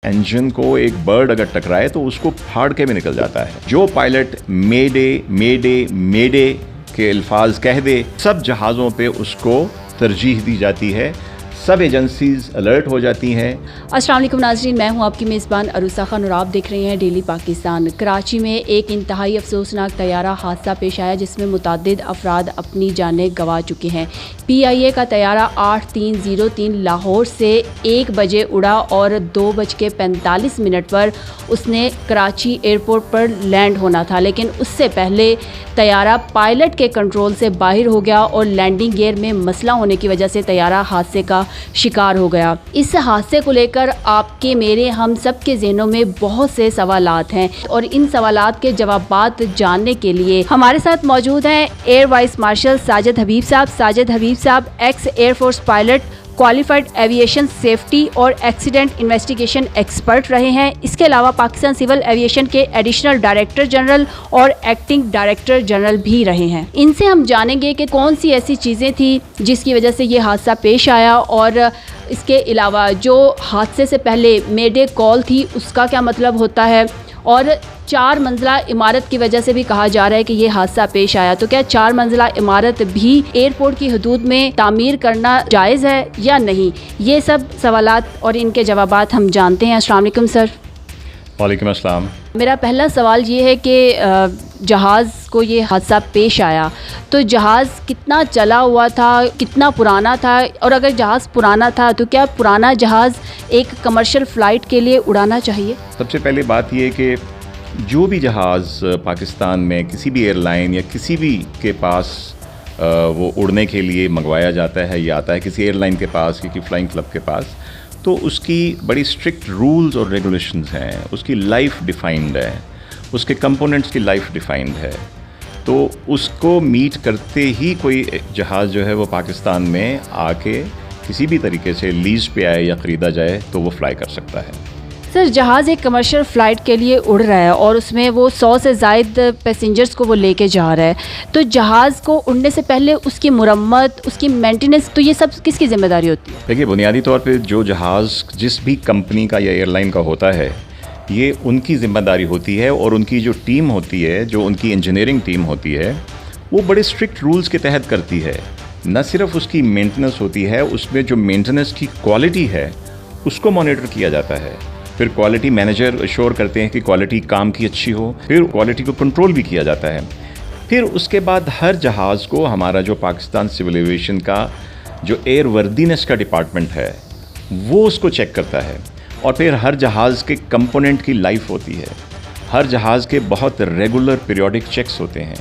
Engine को एक bird अगर टकराए तो उसको फाड़ के भी निकल जाता है। जो पायलट मेडे मेडे मेडे के अल्फाज कह दे, सब जहाज़ों पे उसको तरजीह दी जाती है, सब एजेंसीज अलर्ट हो जाती हैं। अस्सलाम वालेकुम नाज़रीन, मैं हूं आपकी मेज़बान अरूसा खान और आप देख रहे हैं डेली पाकिस्तान। कराची में एक इंतहाई अफसोसनाक तैयारा हादसा पेश आया जिसमें मुतादिद अफराद अपनी जानें गंवा चुके हैं। PIA का तैयारा 8303 लाहौर से 1 बजे उड़ा और 2:45 पर उसने कराची एयरपोर्ट पर लैंड होना था, लेकिन उससे पहले तैयारा पायलट के कंट्रोल से बाहर हो गया और लैंडिंग गियर में मसला होने की वजह से तैयारा हादसे का शिकार हो गया। इस हादसे को लेकर आपके मेरे हम सब के ज़हनों में बहुत से सवालात हैं और इन सवालात के जवाबात जानने के लिए हमारे साथ मौजूद हैं एयर वाइस मार्शल साजिद हबीब साहब। साजिद हबीब साहब x air force pilot, qualified aviation safety और एक्सीडेंट इन्वेस्टिगेशन एक्सपर्ट रहे हैं। इसके अलावा पाकिस्तान सिविल एविएशन के एडिशनल डायरेक्टर जनरल और एक्टिंग डायरेक्टर जनरल भी रहे हैं। इनसे हम जानेंगे कि कौन सी ऐसी चीज़ें थी जिसकी वजह से ये हादसा पेश आया और इसके अलावा जो हादसे से पहले मेडे कॉल थी उसका क्या मतलब होता है, और 4 मंजिला इमारत की वजह से भी कहा जा रहा है कि ये हादसा पेश आया। तो क्या 4 मंजिला इमारत भी एयरपोर्ट की हदूद में तामीर करना जायज़ है या नहीं, ये सब सवालात और इनके जवाबात हम जानते हैं। अस्सलाम वालेकुम सर। वालेकुम अस्सलाम। मेरा पहला सवाल ये है कि जहाज़ को ये हादसा पेश आया तो जहाज़ कितना चला हुआ था, कितना पुराना था, और अगर जहाज़ पुराना था तो क्या पुराना जहाज़ एक कमर्शियल फ़्लाइट के लिए उड़ाना चाहिए? सबसे पहले बात ये कि जो भी जहाज़ पाकिस्तान में किसी भी एयरलाइन या किसी भी के पास वो उड़ने के लिए मंगवाया जाता है या आता है किसी एयरलाइन के पास, किसी फ्लाइंग क्लब के पास, तो उसकी बड़ी स्ट्रिक्ट रूल्स और रेगुलेशंस हैं, उसकी लाइफ डिफाइंड है, उसके कंपोनेंट्स की लाइफ डिफाइंड है। तो उसको मीट करते ही कोई जहाज़ जो है वो पाकिस्तान में आके किसी भी तरीके से लीज़ पे आए या ख़रीदा जाए तो वो फ्लाई कर सकता है। सर, जहाज़ एक कमर्शियल फ़्लाइट के लिए उड़ रहा है और उसमें वो 100 से ज़ायद पैसेंजर्स को वो लेके जा रहा है, तो जहाज़ को उड़ने से पहले उसकी मुरम्मत, उसकी मेंटेनेंस, तो ये सब किसकी ज़िम्मेदारी होती है? देखिए, बुनियादी तौर पे जो जहाज़ जिस भी कंपनी का या एयरलाइन का होता है ये उनकी ज़िम्मेदारी होती है, और उनकी जो टीम होती है, जो उनकी इंजीनियरिंग टीम होती है, वो बड़े स्ट्रिक्ट रूल्स के तहत करती है। न सिर्फ उसकी मेंटेनेंस होती है, उसमें जो मेंटेनेंस की क्वालिटी है उसको मॉनिटर किया जाता है। फिर क्वालिटी मैनेजर अश्योर करते हैं कि क्वालिटी काम की अच्छी हो, फिर क्वालिटी को कंट्रोल भी किया जाता है। फिर उसके बाद हर जहाज़ को हमारा जो पाकिस्तान सिविल एविएशन का जो एयर वर्दीनेस का डिपार्टमेंट है वो उसको चेक करता है, और फिर हर जहाज़ के कंपोनेंट की लाइफ होती है, हर जहाज़ के बहुत रेगुलर पीरियोडिक चेक्स होते हैं।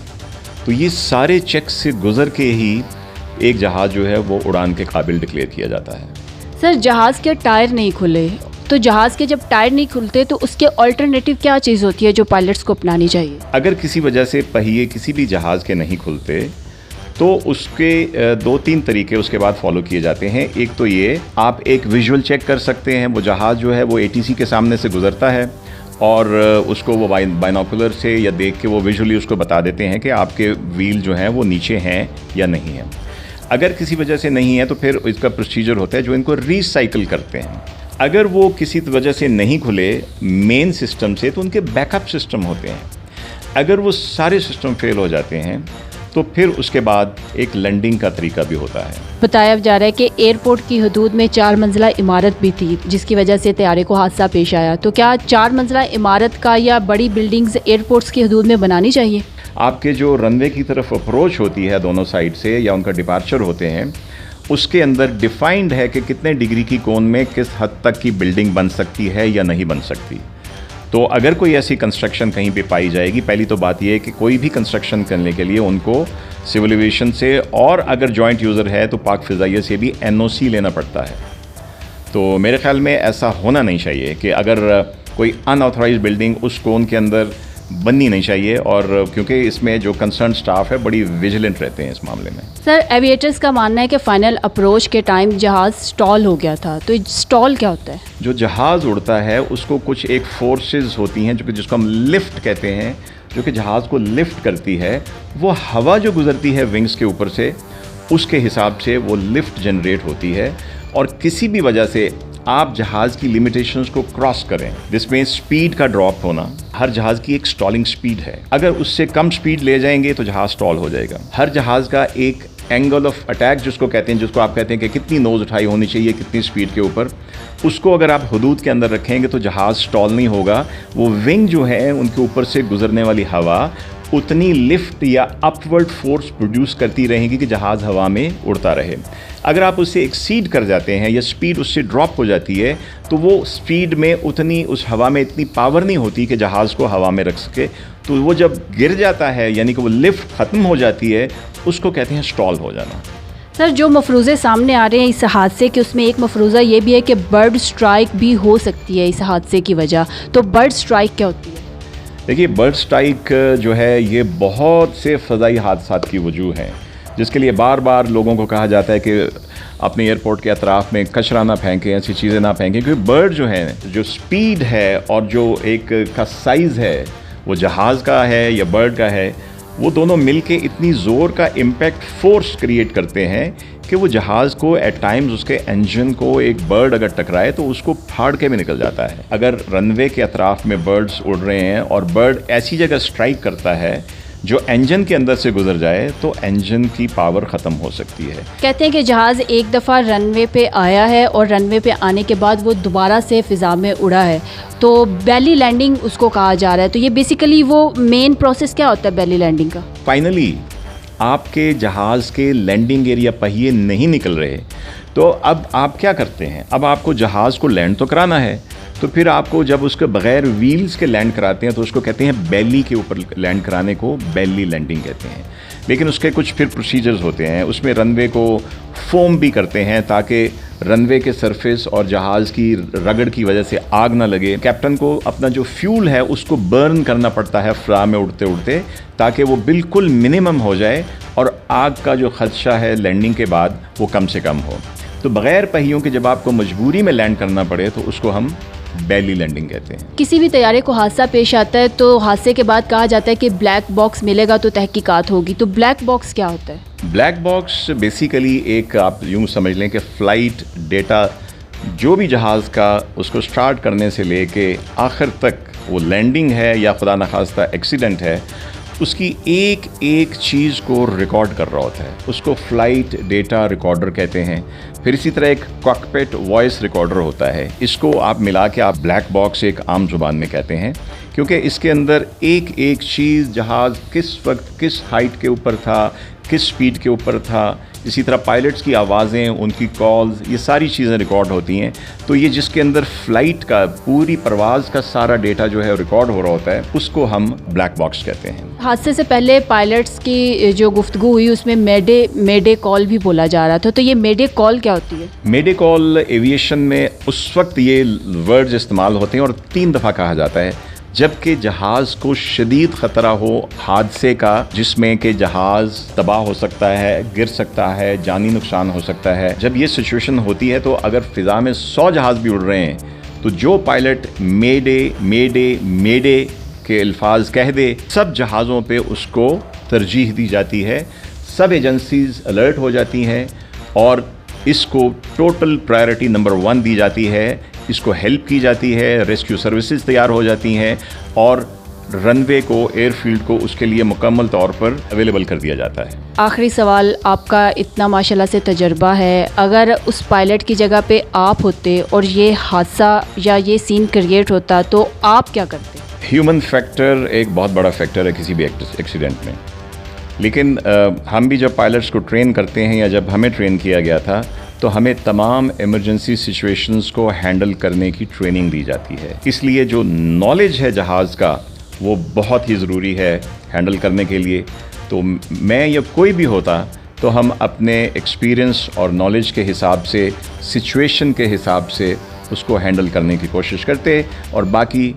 तो ये सारे चेक्स से गुज़र के ही एक जहाज़ जो है वो उड़ान के काबिल डिक्लेयर किया जाता है। सर, जहाज़ के टायर नहीं खुले, तो जहाज़ के जब टायर नहीं खुलते तो उसके अल्टरनेटिव क्या चीज़ होती है जो पायलट्स को अपनानी चाहिए? अगर किसी वजह से पहिए किसी भी जहाज़ के नहीं खुलते तो उसके 2-3 तरीके उसके बाद फॉलो किए जाते हैं। एक तो ये, आप एक विजुअल चेक कर सकते हैं, वो जहाज़ जो है वो ATC के सामने से गुज़रता है और उसको वो बाइनोकुलर से या देख के वो विजुअली उसको बता देते हैं कि आपके व्हील जो हैं वो नीचे हैं या नहीं हैं। अगर किसी वजह से नहीं है तो फिर इसका प्रोसीजर होता है जो इनको रीसाइकिल करते हैं। अगर वो किसी वजह से नहीं खुले मेन सिस्टम से तो उनके बैकअप सिस्टम होते हैं। अगर वो सारे सिस्टम फेल हो जाते हैं तो फिर उसके बाद एक लैंडिंग का तरीका भी होता है। बताया जा रहा है कि एयरपोर्ट की हदूद में 4 मंजिला इमारत भी थी जिसकी वजह से तैयारे को हादसा पेश आया। तो क्या 4 मंजिला इमारत का या बड़ी बिल्डिंग्स एयरपोर्ट्स की हदूद में बनानी चाहिए? आपके जो रनवे की तरफ अप्रोच होती है दोनों साइड से या उनका डिपार्चर होते हैं, उसके अंदर डिफाइंड है कि कितने डिग्री की कोण में किस हद तक की बिल्डिंग बन सकती है या नहीं बन सकती। तो अगर कोई ऐसी कंस्ट्रक्शन कहीं पे पाई जाएगी, पहली तो बात यह है कि कोई भी कंस्ट्रक्शन करने के लिए उनको सिविल एविएशन से, और अगर जॉइंट यूज़र है तो पाक फ़िज़ाइया से भी NOC लेना पड़ता है। तो मेरे ख्याल में ऐसा होना नहीं चाहिए कि अगर कोई अनऑथराइज्ड बिल्डिंग उस कोण के अंदर बननी नहीं चाहिए, और क्योंकि इसमें जो कंसर्न स्टाफ है बड़ी विजिलेंट रहते हैं इस मामले में। सर, एविएटर्स का मानना है कि फाइनल अप्रोच के टाइम जहाज़ स्टॉल हो गया था, तो स्टॉल क्या होता है? जो जहाज़ उड़ता है उसको कुछ एक फोर्सेस होती हैं जो कि जिसको हम लिफ्ट कहते हैं, जो कि जहाज़ को लिफ्ट करती है। वो हवा जो गुजरती है विंग्स के ऊपर से, उसके हिसाब से वो लिफ्ट जनरेट होती है, और किसी भी वजह से आप जहाज़ की लिमिटेशंस को क्रॉस करें, जिसमें स्पीड का ड्रॉप होना, हर जहाज़ की एक स्टॉलिंग स्पीड है, अगर उससे कम स्पीड ले जाएंगे तो जहाज़ स्टॉल हो जाएगा। हर जहाज़ का एक एंगल ऑफ अटैक जिसको कहते हैं, जिसको आप कहते हैं कि कितनी नोज़ उठाई होनी चाहिए कितनी स्पीड के ऊपर, उसको अगर आप हदूद के अंदर रखेंगे तो जहाज़ स्टॉल नहीं होगा। वो विंग जो है उनके ऊपर से गुजरने वाली हवा उतनी लिफ्ट या अपवर्ड फोर्स प्रोड्यूस करती रहेगी कि जहाज़ हवा में उड़ता रहे। अगर आप उससे एक्सीड कर जाते हैं या स्पीड उससे ड्रॉप हो जाती है तो वो स्पीड में उतनी, उस हवा में इतनी पावर नहीं होती कि जहाज़ को हवा में रख सके, तो वो जब गिर जाता है यानी कि वो लिफ्ट ख़त्म हो जाती है, उसको कहते हैं स्टॉल हो जाना। सर, जो मफरूज़े सामने आ रहे हैं इस हादसे के, उसमें एक मफरूज़ा ये भी है कि बर्ड स्ट्राइक भी हो सकती है इस हादसे की वजह, तो बर्ड स्ट्राइक क्या होती है? देखिए, बर्ड स्ट्राइक जो है ये बहुत से फ़ज़ाई हादसात की वजह है, जिसके लिए बार बार लोगों को कहा जाता है कि अपने एयरपोर्ट के अतराफ़ में कचरा ना फेंकें, ऐसी चीज़ें ना फेंकें, क्योंकि बर्ड जो है, जो स्पीड है और जो एक का साइज़ है, वो जहाज़ का है या बर्ड का है, वो दोनों मिलके इतनी ज़ोर का इम्पैक्ट फोर्स क्रिएट करते हैं कि वो जहाज़ को एट टाइम्स उसके इंजन को एक बर्ड अगर टकराए तो उसको फाड़ के भी निकल जाता है। अगर रनवे के अतराफ़ में बर्ड्स उड़ रहे हैं और बर्ड ऐसी जगह स्ट्राइक करता है जो इंजन के अंदर से गुजर जाए तो इंजन की पावर ख़त्म हो सकती है। कहते हैं कि जहाज़ एक दफ़ा रनवे पे आया है और रनवे पे आने के बाद वो दोबारा से फ़िज़ा में उड़ा है, तो बेली लैंडिंग उसको कहा जा रहा है। तो ये बेसिकली वो मेन प्रोसेस क्या होता है बेली लैंडिंग का? फाइनली आपके जहाज़ के लैंडिंग एरिया पहिए नहीं निकल रहे, तो अब आप क्या करते हैं? अब आपको जहाज़ को लैंड तो कराना है, तो फिर आपको जब उसके बगैर व्हील्स के लैंड कराते हैं तो उसको कहते हैं बेली के ऊपर लैंड कराने को बेली लैंडिंग कहते हैं। लेकिन उसके कुछ फिर प्रोसीजर्स होते हैं, उसमें रनवे को फोम भी करते हैं ताकि रनवे के सरफेस और जहाज़ की रगड़ की वजह से आग ना लगे। कैप्टन को अपना जो फ्यूल है उसको बर्न करना पड़ता है फ्रा में उड़ते उड़ते, ताकि वो बिल्कुल मिनिमम हो जाए और आग का जो खदशा है लैंडिंग के बाद वो कम से कम हो। तो बग़ैर पहियों के जब आपको मजबूरी में लैंड करना पड़े तो उसको हम बेली लैंडिंग कहते हैं। किसी भी तैयारे को हादसा पेश आता है तो हादसे के बाद कहा जाता है कि ब्लैक बॉक्स मिलेगा तो तहकीकात होगी, तो ब्लैक बॉक्स क्या होता है? ब्लैक बॉक्स बेसिकली एक, आप यूँ समझ लें कि फ़्लाइट डेटा जो भी जहाज़ का उसको स्टार्ट करने से लेके आखिर तक वो लैंडिंग है या खुदा न खास्ता एक्सीडेंट है, उसकी एक एक चीज़ को रिकॉर्ड कर रहा होता है, उसको फ़्लाइट डेटा रिकॉर्डर कहते हैं। फिर इसी तरह एक कॉकपिट वॉइस रिकॉर्डर होता है, इसको आप मिला के आप ब्लैक बॉक्स एक आम जुबान में कहते हैं, क्योंकि इसके अंदर एक एक चीज़, जहाज़ किस वक्त किस हाइट के ऊपर था, किस स्पीड के ऊपर था, इसी तरह पायलट्स की आवाज़ें, उनकी कॉल्स, ये सारी चीज़ें रिकॉर्ड होती हैं। तो ये जिसके अंदर फ़्लाइट का पूरी परवाज़ का सारा डेटा जो है रिकॉर्ड हो रहा होता है, उसको हम ब्लैक बॉक्स कहते हैं। हादसे से पहले पायलट्स की जो गुफ्तगू हुई उसमें मेडे कॉल भी बोला जा रहा था, तो ये मेडे कॉल क्या होती है? मेडे कॉल एविएशन में उस वक्त ये वर्ड्स इस्तेमाल होते हैं और 3 दफ़ा कहा जाता है जबकि जहाज़ को शदीद ख़तरा हो हादसे का, जिसमें कि जहाज़ तबाह हो सकता है, गिर सकता है, जानी नुकसान हो सकता है। जब ये सिचुएशन होती है तो अगर फ़िज़ा में 100 जहाज़ भी उड़ रहे हैं तो जो पायलट मेडे मेडे मेडे के अल्फाज कह दे, सब जहाज़ों पे उसको तरजीह दी जाती है, सब एजेंसीज़ अलर्ट हो जाती हैं और इसको टोटल प्रायोरिटी नंबर 1 दी जाती है, इसको हेल्प की जाती है, रेस्क्यू सर्विसेज तैयार हो जाती हैं और रनवे को, एयरफील्ड को उसके लिए मुकम्मल तौर पर अवेलेबल कर दिया जाता है। आखिरी सवाल, आपका इतना माशाल्लाह से तजर्बा है, अगर उस पायलट की जगह पे आप होते और ये हादसा या ये सीन क्रिएट होता तो आप क्या करते? ह्यूमन फैक्टर एक बहुत बड़ा फैक्टर है किसी भी एक्सीडेंट में, लेकिन हम भी जब पायलट्स को ट्रेन करते हैं या जब हमें ट्रेन किया गया था तो हमें तमाम इमरजेंसी सिचुएशंस को हैंडल करने की ट्रेनिंग दी जाती है। इसलिए जो नॉलेज है जहाज़ का वो बहुत ही ज़रूरी है हैंडल करने के लिए। तो मैं या कोई भी होता तो हम अपने एक्सपीरियंस और नॉलेज के हिसाब से, सिचुएशन के हिसाब से उसको हैंडल करने की कोशिश करते और बाकी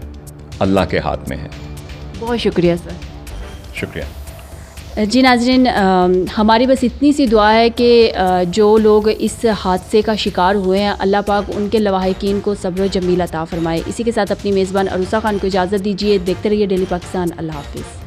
अल्लाह के हाथ में है। बहुत शुक्रिया सर। शुक्रिया जी नाज़रीन, हमारी बस इतनी सी दुआ है कि जो लोग इस हादसे का शिकार हुए हैं, अल्लाह पाक उनके लवाहिकीन को सब्र जमील अता फ़रमाए। इसी के साथ अपनी मेज़बान अरूसा खान को इजाज़त दीजिए। देखते रहिए डेली पाकिस्तान। अल्लाह हाफ़िज़।